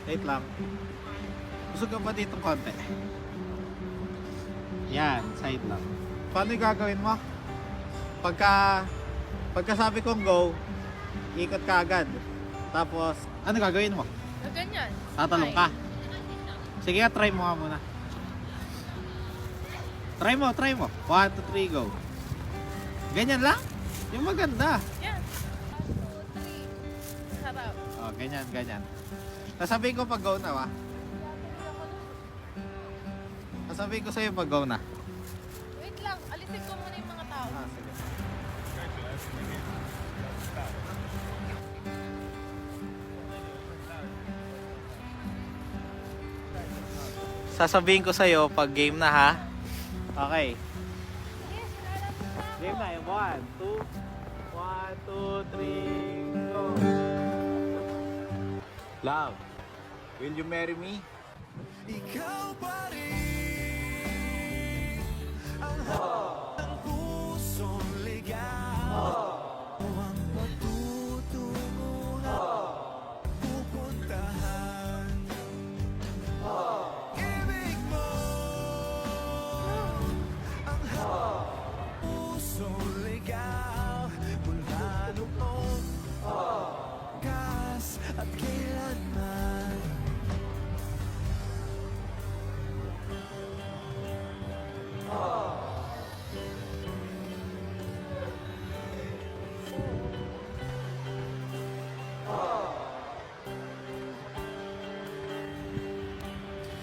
Wait lang. Gusto ka ba dito konti? Yan, side lang. Paano yung gagawin mo? Pagka sabi kong go, ikot ka agad. Tapos, ano gagawin mo? Ganyan. Tatalong ka. Sige, try mo nga muna. Try mo. 1, 2, 3, go. Ganyan lang? Yung maganda. Yan. 1, 2, 3. Harap. Oh, ganyan. Sasabihin ko pag go na, wa? Sasabihin ko sa'yo pag go na. Wait lang, alisin ko muna yung mga tao. Ah, sige. Sasabihin ko sa'yo pag game na, ha? Okay. Game na yung 1, 2, 3, go. Love, will you marry me? Ikaw pa rin ang pusong ligaw. Ang patutunguhan, pupuntahan. Ibig mo ang pusong ligaw. Mula noong kas at kailanman.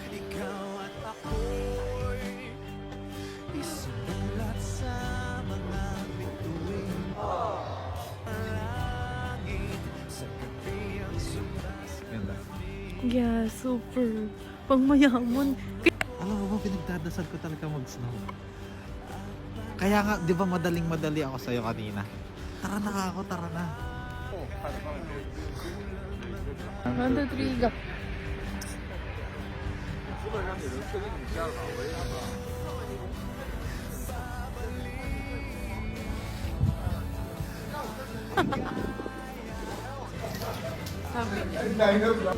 Ikaw at ako'y isulat sa mga bituin. Langit sa gabi ang sumas. Ganda. Yeah, super. Pangmayaman. Alam mo ba, pinagdadasal ko talaga mag-snow. Kaya nga, di ba madaling-madali ako sa'yo kanina? Tara na ako, tara na. 1, 2, 3, go. Sabi niya.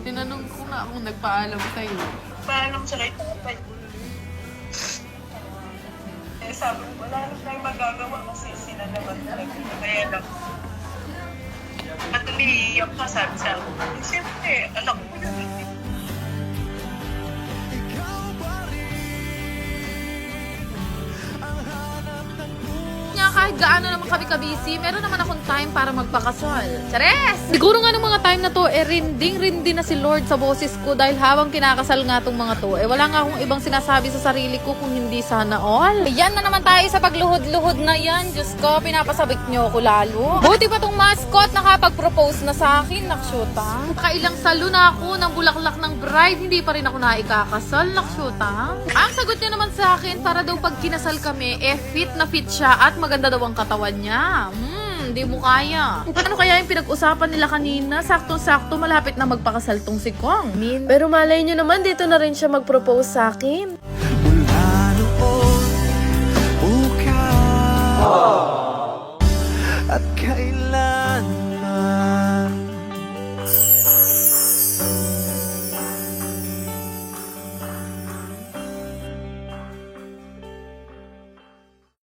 Tinanong ko nga kung nagpaalam sa'yo. Paalam siya kay tatay. Eh sabi ko, wala na tayong magagawa kasi sila naman talaga. Kaya lang. At umiiyak ka, sabi sa ako. Eh, siyempre, anak ko yun. Ikaw pa rin ang hanap ng Nga kahit gaano naman kami kabisi, meron naman akong time para magpakasal. Chares! Siguro nga ng mga time na to, rinding-rindi na si Lord sa boses ko dahil habang kinakasal nga tong mga to, wala nga akong ibang sinasabi sa sarili ko kung hindi sana all. Yan na naman tayo sa pagluhod-luhod na yan. Diyos ko, pinapasabik niyo ako lalo. Buti pa tong mascot nakapag-propose na sa akin, naksyuta. Kailang salo na ako ng bulaklak ng bride, hindi pa rin ako naikakasal, naksyuta. Ang sagot niya naman sa akin, para daw pag kinasal kami, fit na fit siya at maganda daw ang katawan niya. Hindi mo kaya. Ano kaya yung pinag-usapan nila kanina? Sakto-sakto, malapit na magpakasal tong si Kong. Pero malay nyo naman, dito na rin siya mag-propose sa akin. mula noon bukas.